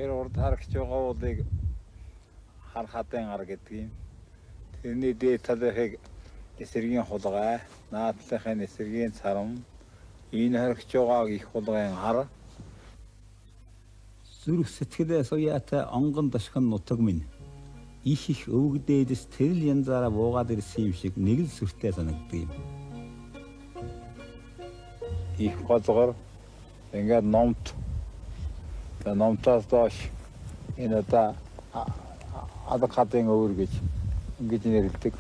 Тэр урд харагч байгаа уулыг харахатын ар гэдэг юм. Тэрний дээд талынхыг эсэргийн хулгай, наадлынхын эсэргийн царам, энэ харагч байгааг их хулгайн ар. Зүрх сэтгэлээ сояатай онгон дашхан нутаг минь. Их өвгдөөдөс тэрл янзаараа буугаад ирсэн юм шиг нэг л сүртэй санагддаг юм. Их голгор ингээд номт. Номтоос доош энэ одоо адакатын өвөр гэж ингэж нэрлэдэг.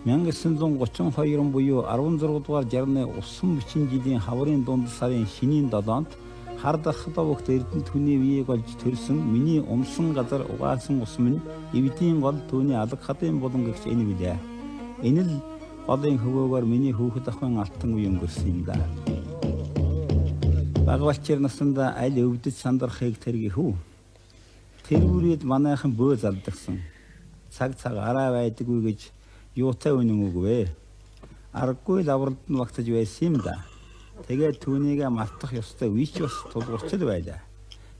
1932 он буюу 16 дугаар жарны усан бичин жилийн хаврын дунд сарын шинийн 7-нд хардах давхт эрдэнэт хүний биеийг олж төрсөн миний умсан газар угаасан ус минь эвдийн гол түүний алга хадын болон гэгч энэ билээ. Энэ л голын хөвөөгөр миний хүүхэд ахын алтан үе өнгөрсөн юм да. Багвалчир насанда аль өвдөж сандрахыг тэргэх үү? Тэр үрээд манайхан бөө залдагсан. Цаг араа байдаггүй гэж юутай үнэн үгүй. Аргагүй лавралд нь багтаж байсан юм да. Тэгээд түүнийгээ мартах ёстой үеч бас тулгурчл байлаа.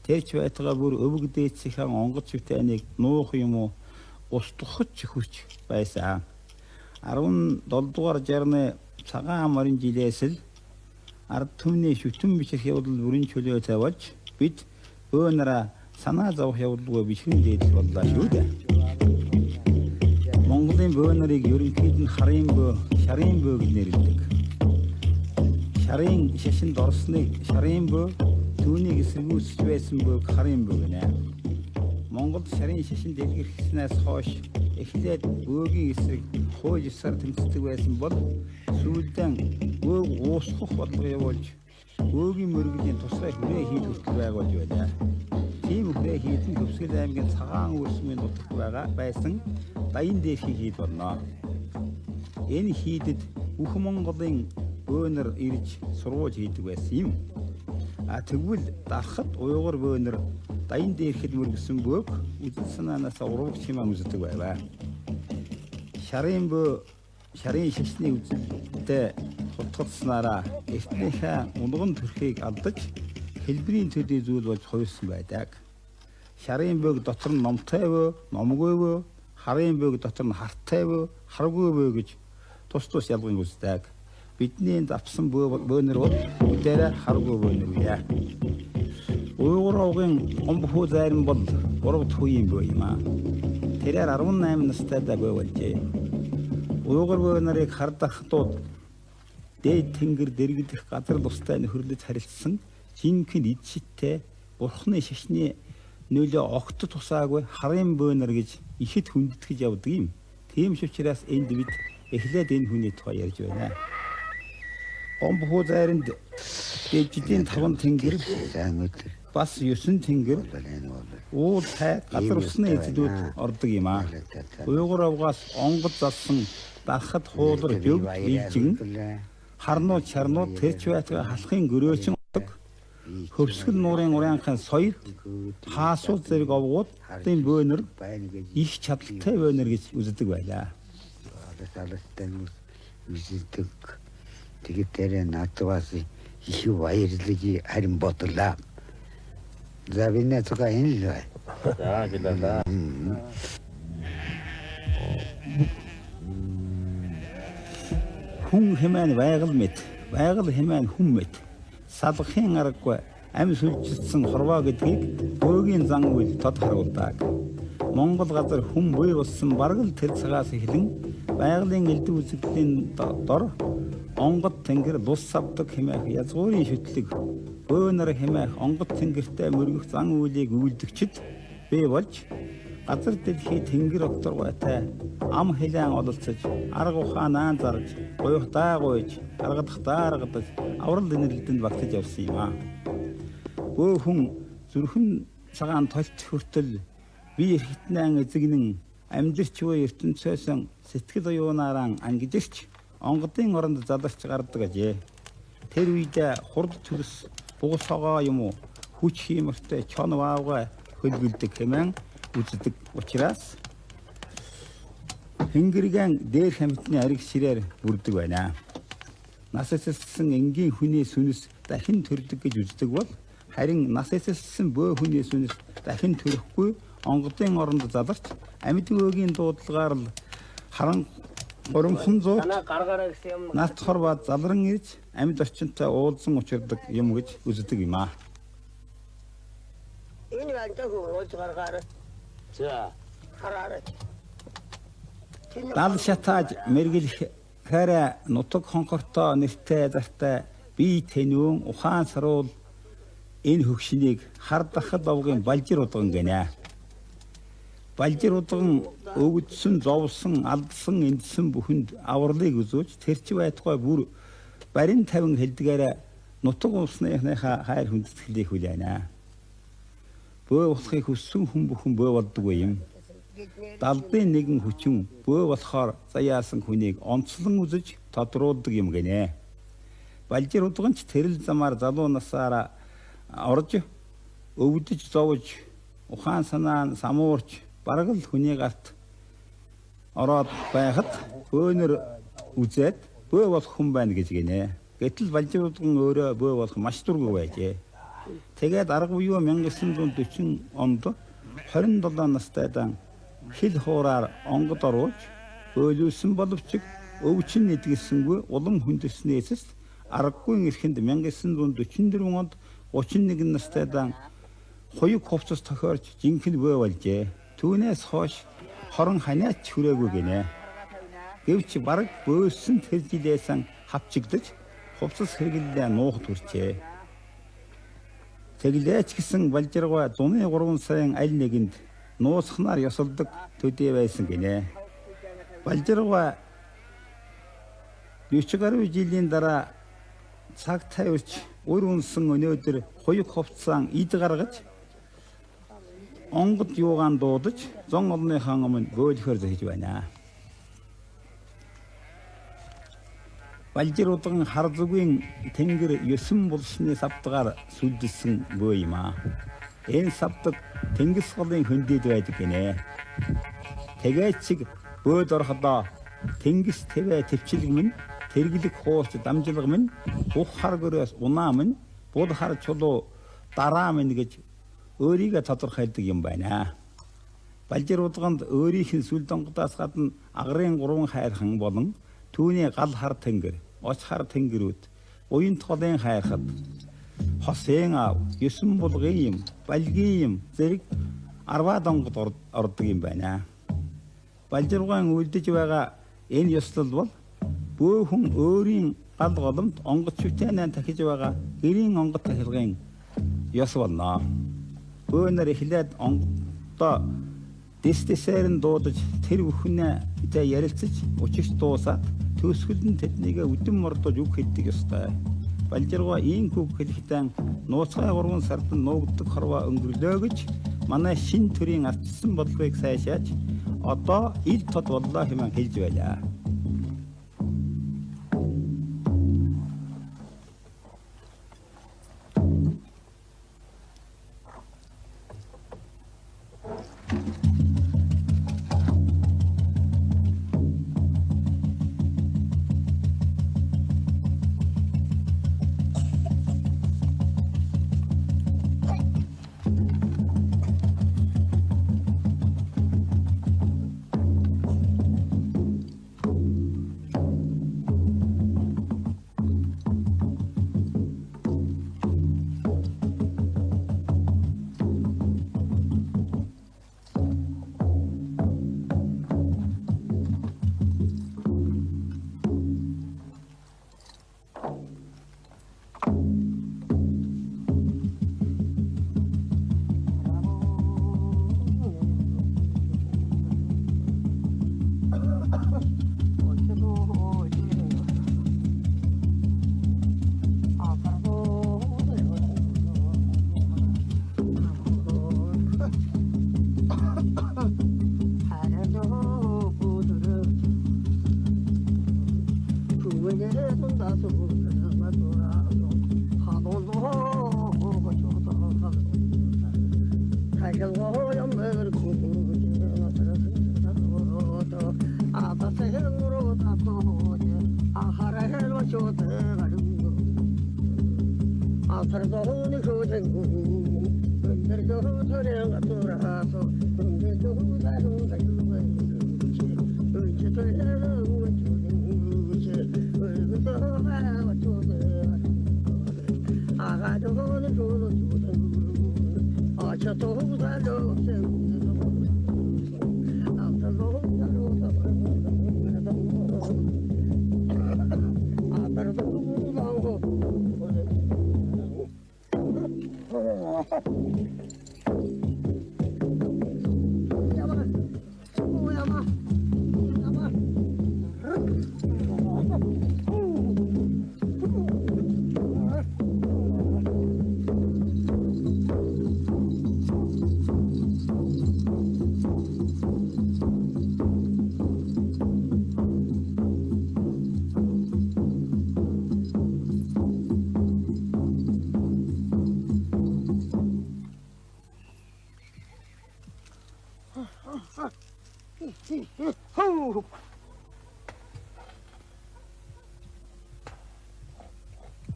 Тэрч байтугай бүр өвгдээцхийн онгоц битэныг нуух юм уу устгахч хүч байсан. 17 дугаар жарны цагаан морин жилээс л ард түмний шүтэн бичрэх явдал бүрэн чөлөө тавьж бид өөнөрө санаа зовх явдалгүй бичрэн дээдэл боллоо шүү дээ. Монголын бөөнөрийг ерөнхийд нь харын бөө, шарын бөө гэж нэрлэдэг. Шарын шашинд орсныг шарын бөө, түүнийг эсэргүүцэж байсан бөөг харын бөө гэнэ. Монголд шарын шашинд дэлгэрхснээс хойш эхлээд бөөгийн эсрэг хууль ёсоор тэмцдэг байсан бол сүүлдэн бөөг уусгах бодлого явуулж бөөгийн мөргөлийн тусгай хүрээ хийх хүртэл байгуулж байлаа. Тийм хүрээ хийдэн Төвсгөл аймгийн цагаан өрсмийн нутагт байсан Даян дээрхийг хийд болно. Энэ хийдэд бүх Монголын бөөнөр ирж сургууль хийдэг байсан юм. Тэгвэл дарахад уйгур бөөнөр Даян дээрхэд мөргсөн бөөг үзэл санаанаас урвагч хэмээн үздэг байваа. Шарын бөө шарын шашны үзэлтэй хутгалснараа эртнийхээ унган төрхийг алдаж хэлбэрийн төдий зүйл болж хувирсан байдаг. Шарын бөөг дотор нь номтой бөө, номгүй бөө, харын бөөг дотор нь хартай бөө, харгүй бөө гэж тус ялган үздэг. Бидний давсан бөөнөр бол бүгдээрээ харгүй бөөнөр үе. Уйгур овгийн гомбхүү зарим бол 3 төвийн бөө юм аа. Тэрээр 18 настай бөө болжээ. Уйгур бөөнөрийг хардахтууд дээд тэнгэр дэргэдэх газар тустай нөхөрлөж харилцсан жинхэнэ эдшиттэй бурхны шашны нөлөө огт тусаагүй харын бөөнөр гэж ихэд хүндэтгэж явдаг юм. Тийм ч учраас энд бид эхлээд энэ хүний тухай ярьж байна. Гомбхүү зайранд дэжидийн 5 тэнгэр бас 9 тэнгэр уул тай газар усны эзлүүд ордог юм аа. Уйгур овгоос онгод залсан дарахад хуулар зөв ийжин харнуу чарнуу тэрч байтугай халахын гөрөөчн ордог. Хөвсгөл нуурын урянхын соёл хаасуу зэрэг овгууд энэ бөөнөр их чадaltaй бөөнөр гэж үздэг байлаа. Тэгээд тэрэ надаас их баярлаж харин бодлоо. За винэ цуга энэ л бай. За гэлээ. Хүн хэмээн байгаль мэд, байгаль хэмээн хүн мэд. Салгахын аргагүй ам сүлжилсэн хорвоо гэдгийг бөөгийн зан үйл тод харуулдаг. Монгол газар хүн буй болсон бараг л тэр цагаас эхлэн байгалийн элдв үзэгдлийн дор онгод тэнгэр бус савдаг хэмээх язгуурын шүтлэг бөөнөр хэмээх онгод тэнгэртэй мөргөх зан үйлийг үйлдэгчд бий болж газар дэлхий тэнгэр окторгойтой ам хэлэн ололцож арга ухаанаа зарж гуйх даагуйж гаргадах дааргадаж аврал инэрлэлтэнд багтаж явсан юм аа. Бөө хүн зүрхэн цагаан толт хүртэл би эрхтнэн эзэгнэн амьдэрч буй ертөнцөөсөн сэтгэл оюунаараа ангидэрч онгодын оронд задарч гардаг ажээ. Тэр үедээ хурд төрс бугсогоо юм уу хүч хиймэртэй чон ваавга хөлгөлдөг хэмээн үздэг учраас хэнгэргэн дээр хамтны ариг ширээр бүрдэг байна. Насасэлсэн энгийн хүний сүнс дахин төрдөг гэж үздэг бол Харин нас эсэлсэн бөө хүнээс үнэс дахин төрөхгүй онгодын оронд задарч амьд өөгийн дуудлагаар л харан горомхон зуур нас хорваад залран ирж амьд орчинтой уулзсан учирдаг юм гэж үздэг юм аа. Энэ 완전 уулз гаргаар. За хараарай. Дал шатааж мэргэлэх хараа нутаг хонхортой нэртэй зартай бие тэнүүн ухаан саруул энэ хөгшнийг хар дахад овгийн балжир удган гинэ. Балжир удган өвдсөн, зовсон, алдсан, эндсэн бүхэнд авралыг үзүүлж тэрч байтугай бүр барин тавин хэлдгээрээ нутаг усныхаа хайр хүндэтгэлийг хүлээнэ. Бөө болохыг хүссэн хүн бүхэн бөө болдгүй юм. Далдын нэгэн хүчин бөө болохоор заяасан хүнийг онцлон үзэж тодруулдаг юм гинэ. Балжир удганч тэрэл замаар залуу насаараа орж өвдөж зовж ухаан санаа самуурч бараг л хүний гарт ороод байхад бөөнөр үзээд бөө болох хүн байна гэж гинэ. Гэтэл балжир удган өөрөө бөө болох маш дургүй байжээ. Тэгээд арга буюу 1940 онд 27 настайдан хил хуураар онгод оруулж өөлүүлсэн боловч өвчин эдгэсэнгүй улам хүндэснээс аргагүй эрхэнд 1944 онд 31 настайдан хоёуг хувцас тохиорч жинхэнэ бөө болжээ. Түүнээс хойш хорон ханиач хүрээгүй гинэ. Гэвч бараг бөөсөн тэр жилээсэн хавчигдаж хувцас хэрэглээ нуухад хүрчээ. Тэглээч гэсэн балжиргаа дуны 3 сарын аль нэгэнд нуусхнаар ёсолдог төдий байсан гинэ. Балжиргаа 40 гаруй жилийн дараа цаг тавьж өр үнсэн өнөөдөр хоёуг хувцаан ид гаргаж онгод юугаан дуудаж зон олныхаа өмнө бөөлөхөр зохиж байна. Балжир удган хар зүгийн тэнгэр 9 булшны савдгаар сүлдэлсэн бөө юм аа. Энэ савдаг тэнгис голын хөндөд байдаг гинэ. Тэгээд чиг бөөд ороходоо тэнгис тэвэ төвчлэг минь тэргэлэг хуурч дамжилга минь бух хар гөрөөс унаа минь буд хар чулуу дараа минь гэж өөрийгөө тодорхойлдог юм байна. Балжир удганд өөрийнх нь сүл донгодоос гадна агарын 3 хайрхан болон түүний гал хар тэнгэр, оч хар тэнгэрүүд, уян толын хайрхад, хосын аав, 9 булгын юм, балгийн юм зэрэг 10 донгод ордог юм байна. Балжиргаан үлдэж байгаа энэ ёслол бол бөө хүн өөрийн гал голомт онгод шүтэнэн тахиж байгаа гэрийн онгод тахилгын ёс болно. Бөөнөр эхлээд онгодоо дэстэсээр нь дуудаж тэр бүхнээ ярилцаж учирч дуусаад төсгөл нь тэднийг өдөн мордож үг хэлдэг ёстой. Балжиргаа ийм үг хэлэхдээ нууцгай 3 сард нуугддаг хорвоо өнгөрлөө гэж манай шин төрийн ардчсан бодлогыг сайшааж одоо ил тод боллоо хэмээн хэлж байлаа. 앞으로도 오늘 고생구 흔들도 저래가 돌아서 흔들도 다른 가유가 의지 돌려서 조생구지 얼굴도 하고 조생 아가도 오늘 조생구 어쩌도 달로 생구 앞으로도 달로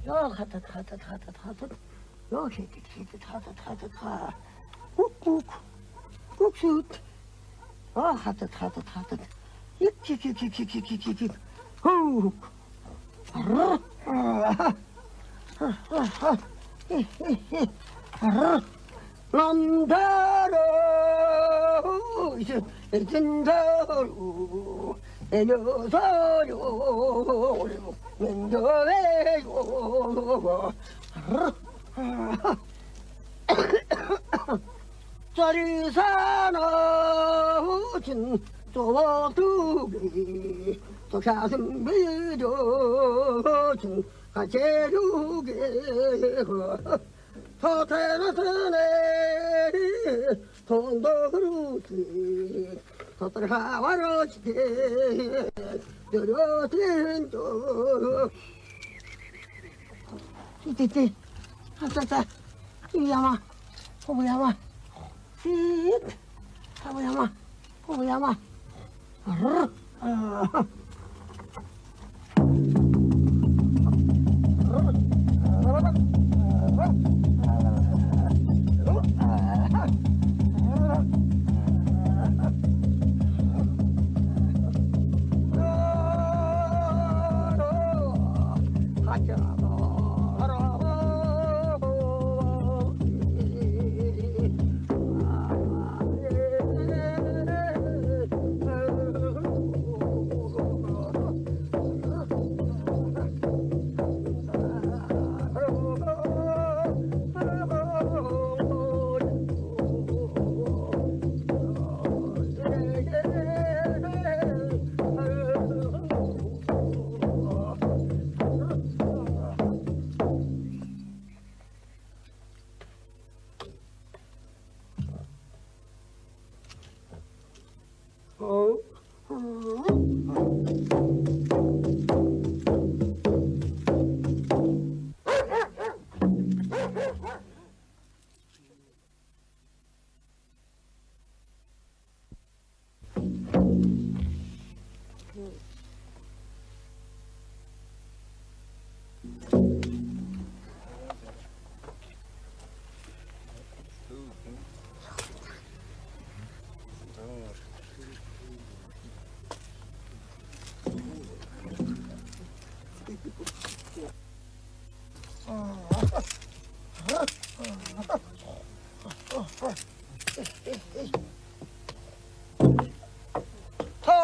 야, 갔다. 야, 새끼, 다. 꾹, 슛. 아, 갔다. 이키키키키키키키키. 후. 남다로 진다로 애녀서요 mendoeyo 저리 사나 진 조두기 저 가슴 비려진 가재루게 서태나서네 돈도 그루지 서들 하와러지게 느려진 쪽 띠띠띠 아싸싸 이야마 호부야마 띠 사부야마 호부야마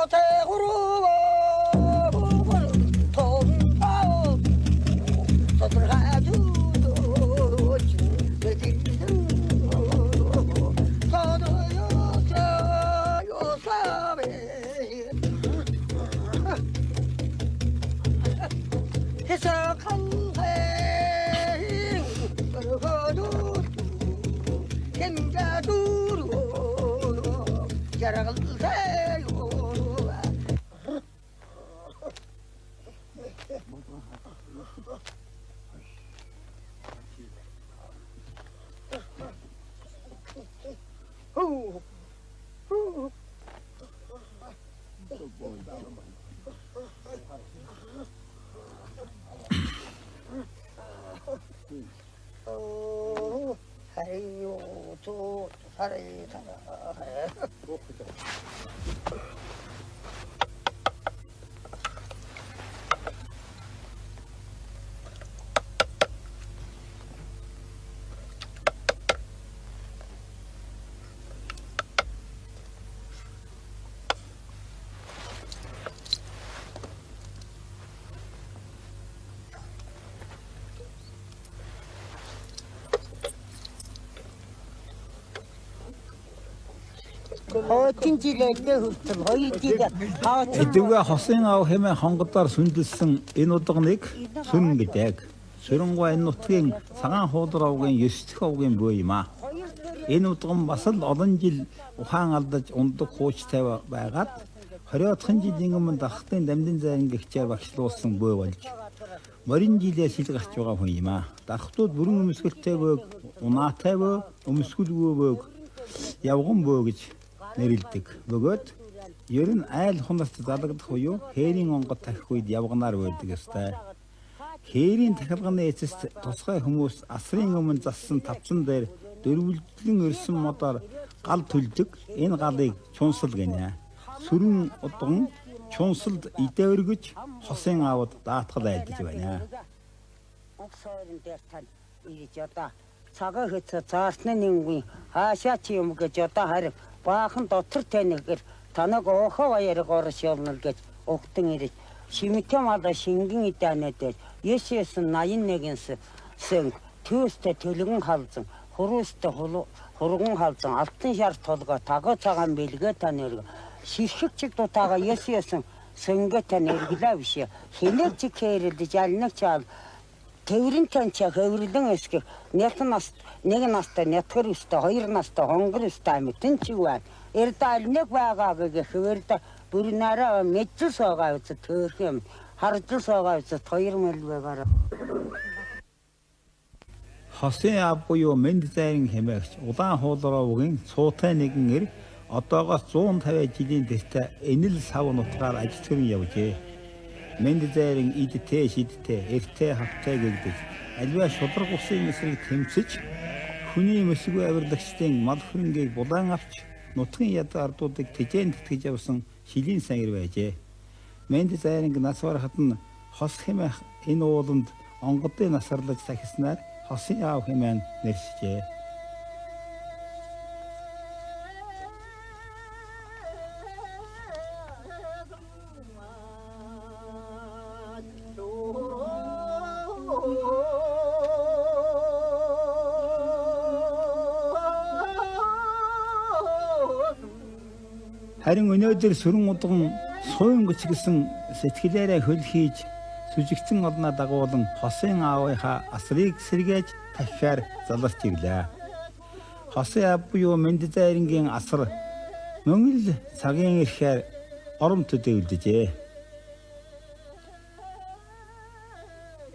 서태구로 통파오 서들 가주도 내지는 서도요서 요사베 해석한 생 걸어도 갱자두루 자라갈세요 저 살이 살아. 어딘지를 때 어디가 Эдүгэ хосын аав хэмээн хонгодоор сүндэлсэн энэ удагныг сүрэн гэдэг. Сүрэнгуй энэ нутгийн цагаан хуулар овгийн 9 дэх овгийн бөө юм аа. Энэ удган бас л олон жил ухаан алдаж ундаг хуучтай байгаад 20-ын жилийн өмнө дахтын дамдын зайрын гихчээр багшлуулсан бөө болж морин жилээр шил гарч байгаа хүн юм аа. Дархтууд бүрэн өмсгөлтэй бөөг, унаатай бөө, өмсгөлгүй бөөг, явган бөө гэж нэрлэдэг. Бөгөөд ер нь айл хунаст залгадах буюу хээрийн онгод тахих үед явганаар байдаг ёстой. Хээрийн тахилганы эцэст тусгай хүмүүс асрын өмнө зассан тавцан дээр дөрвөлжлөн өрсөн модоор гал төлдөг. Энэ галыг чунсал гэнэ. Сүрэн удган чунсалд идэ өргөж хосын аавд даатгал айлдаж байна. 옥서른 대탄 이 저다 차가 흐쳐 자스는 인구 하샤치 음게 저다 하르 바큰 도트르 테니그 단어가 오하와예를 걸으시오는 게 옥등이리 시미테마다 신경이 있다네데 예시에서 나인 내겐스 생 투스테 төлгөн халзан хуруусте хурган халзан алтан шар толгой тагоо цагаан бэлгээ танер ширхэгчиг дутаага 예시에서 сэнгэ танерглаа биш хинэг чиг хэрэлд жалнаг чаал тэврэн танча хөврлэн эсгэх нэг настай нэтгэр өстэй хоёр настай хонгор өстэй амтэн чивээ эрдэл нэг байгаа гэх хөвөрдө бүр нараа мэдчс байгаа үз төрх юм харжс байгаа үз 2 мэл байгаар Хосын аав буюу мэнд зайрын хэмээгч улаан хуулроогийн цуутай нэгэн эр одоогоос 150 жилийн тэртээ энэл сав нутгаар ажил төрөн явжээ. Мэнд зайрын идтэй шидтэй эртээ хавтай гэгдэж альва шудраг усын эсрэг тэмцэж хүний мэсгүй авирлагчдын мал хөрөнгийг булаан авч нутгийн ядуу ардуудыг тэжээнд тэтгэж явсан шилийн сангар байжээ. Мэнд зайрын нас барахад нь хос хэмээх энэ ууланд онгодын насарлаж сахиснаар хосын аав хэмээн нэршжээ. Харин өнөөдөр сүрэн удган суйн гүчгэлсэн сэтгэлээрээ хөл хийж сүжигцэн олноо дагуулan хосын аавынхаа асрыг сэргээж тахихаар заларч ирлээ. Хосын аав буюу мэнд зайрынгийн асар мөн л цагийн ирэхээр ором төдөвлөжээ.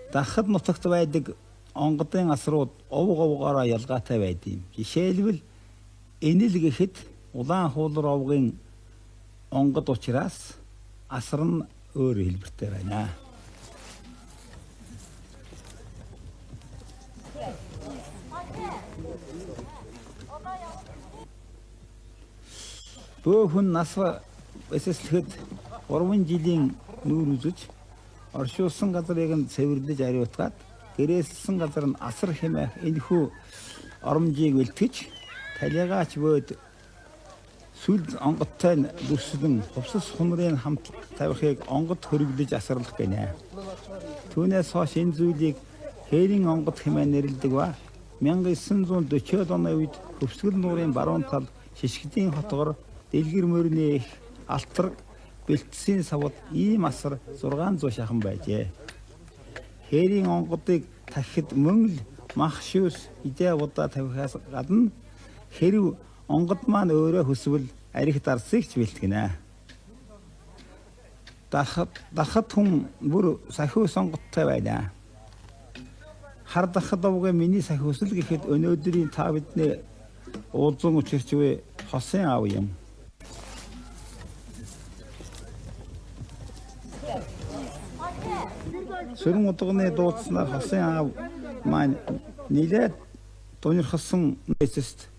Дахад нутагт байдаг онгодын асрууд овгоогоороо ялгаатай байдığım. Жишээлбэл энэл гэхэд улаан хуулар овгийн онгод учраас асар нь өөр хэлбэртэй байна. Бөөхөн нас эсэслэхэд 3 жилийн нүүр үзэж оршуулсан газрыг нь цэвэрлэж ариутгаад гэрээсэлсэн газар нь асар хэмээх энэхүү оромжийг бэлтгэж талигаач бөөд сүл онгодтой дүрслэн хувцас хумрын хамт тавихыг онгод хөрөглөж асарлах гинэ. Түүнээс хойш энэ зүйлийг хээрийн онгод хэмээн нэрлэдэг ба 1940-од оны үед Хөвсгөл нуурын баруун тал Шишгэдийн хотгор дэлгэр мөрний их алтраг бэлтсийн савд ийм асар 600 шахан байжээ. Хээрийн онгодыг тахихад мөн л мах шүүс идэ удаа тавихаас гадна хэрв онгод маань өөрөө хүсвэл арих дарсыг ч бэлтгэнэ. Дахад хүн бүр сахиус онгодтой байна. Хар дахад овгийн миний сахиус л гэхэд өнөөдрийн та бидний уулзсан учирч буй хосын аав юм. Сүрэн удганы дуудснаар хосын аав маань нилээд дунирхсан эцэст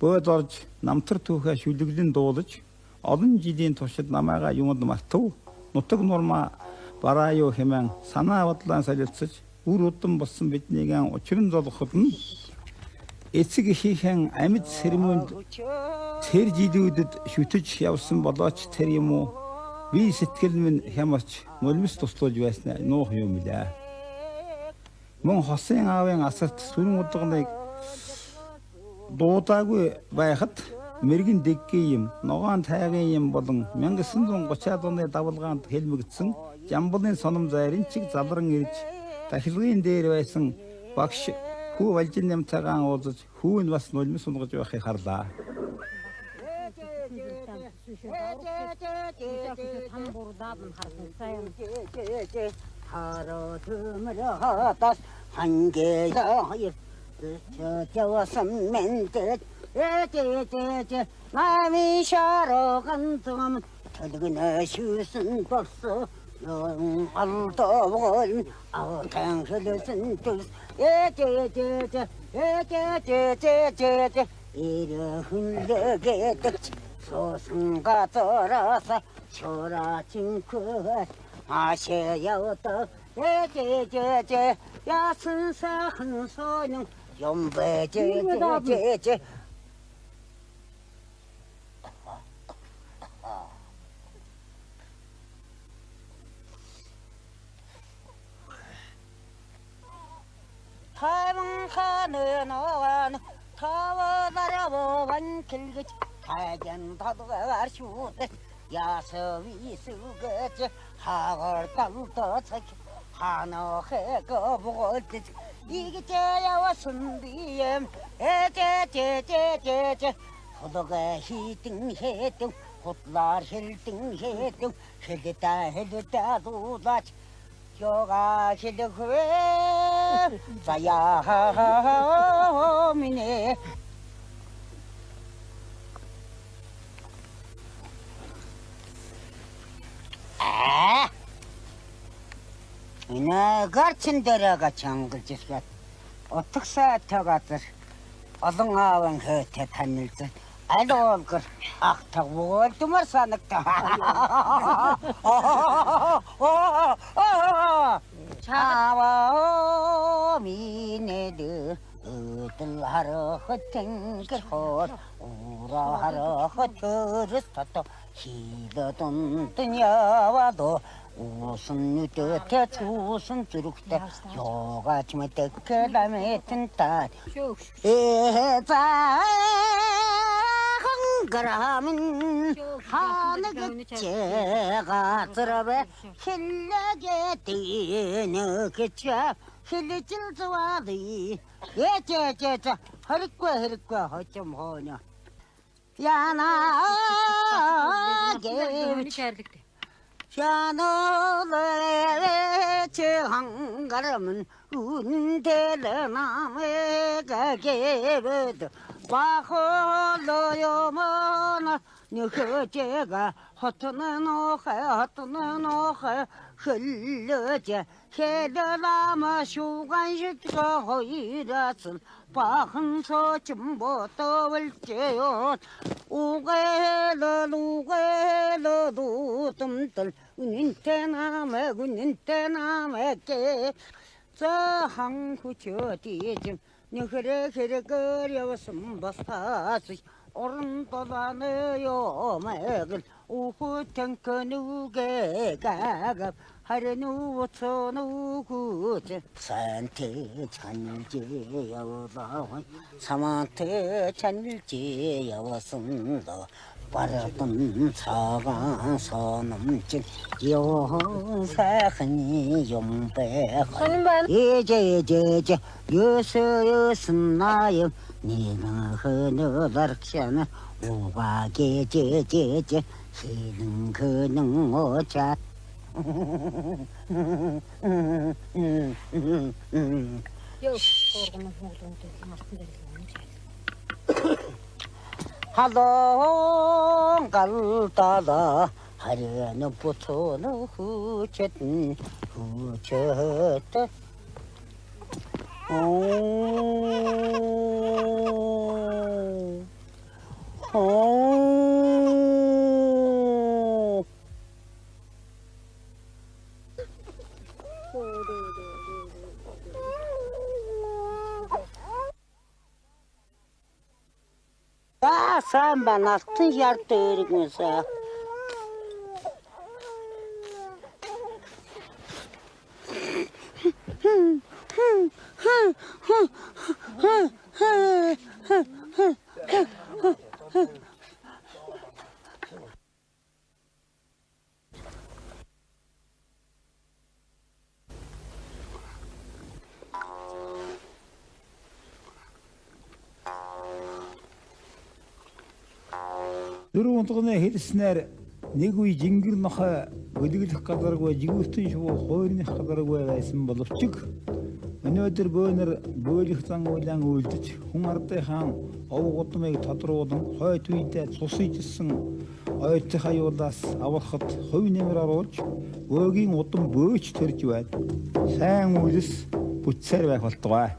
бод орж намтар түүхэ шүлэглэн дуулаж олон жилийн туршид намайга юмд мартав. Нутаг нурма бараа юу хэмээн санаа бодлоо солилцож үр удам болсон биднийг учран золгоход нь эцэг ихийнхэн амьд сэрмөнд тэр жилүүдэд шүтэж явсан болооч тэр юм уу би сэтгэл минь хямарч нулимс туслуулж байснаа нуух юм лээ. Мөн хосын аавын асарт сүрэн удагныг дуудаагүй байхад мэрэгэн дэггийн юм, ногоон тайгийн юм болон 1930-аад оны давалгаанд хэлмэгдсэн Жамбулын соном зайрын чиг залран ирж дахилгын дээр байсан багш хүү валжин нямцаагаан уулзаж хүү нь бас нулимс сунгаж байхыг харлаа. 하루 드물어다스 한계야 저저선 맨뜻 제제제 마음이 샤러 간tom은 저득은 슈슨 벌써 알도볼 당신은 또 제제제 제제제제 이르 흘러게 듯 소승가 돌아서 초라진 그 아셔야도 제제제 야순사 한소는 연배제제제 타방하는 어와는 타워다려보만 길그지 가견다도가 아쉬우대 야서위 수거지 하걸 땅도 착 하나해 거보고 이게 제야와 순비엠 에제제제제제 호도가 히딩해등 헛날 힐딩해등 힐다 도다 저가 힐드그왜 자야하미네 나 같은 데라가 정글짓가 어떻게 터가들 어동아원 그때 다닐듯 알도 그 악탁 뭘또 말사늑다 자와 미네드 으들하러 허탱글 헛 우라하러 헛으르스타또 히더돈 뜨냐와도 우순 유töte 추순 주룩대 요가치메 tekkelame tentat 에자 흥그라민 하늘get제가 들어베 힐려게 뛰는 그차 힐리질 좋아디 예제제제 허리과 허좀 허냐 야나게 샤노레 제한가름은 운데르나메 가게베드 바홀로요모나 느흐제가 허트는 오해 흘려제 헤르라마 슈간식가 허이라슨 바흥서 좀보터 올제요 우게르 뜸들 운인테나메게 저 항구 저디좀 너그래 거려서 버사지 오른도다네요 맥을 우후 탱크 누게 가갑 하려누 누구지 산테 찬일지 여다 사마테 찬일지 여wasında 바라던 사가 선음진 요사흔이 용배 예제제제 요서요스나요 니는 흐느다르잖아 오바게제제제 희는 그는 오자 하동 갈다다 하려는 부처는 후쳤다 оо сайн байна. Алтан ярд өргөнсөө. Дөрөв унтганы хэлснээр нэг үе жингэр нохой гөлөглөх газаргүй жигүүртэн шувуу хойрных газаргүй байсан боловч өнөөдөр бөөнөр бөөлөх зан үйлэн үлдэж хүн ардын хаан ов гудмыг тодруулан хойд үедээ цус ижилсэн ойртох аюулаас аврахад хувь нэмэр оруулж бөөгийн удам бөөч төрж байна. Сайн үйлс бүтсээр байх болтугай.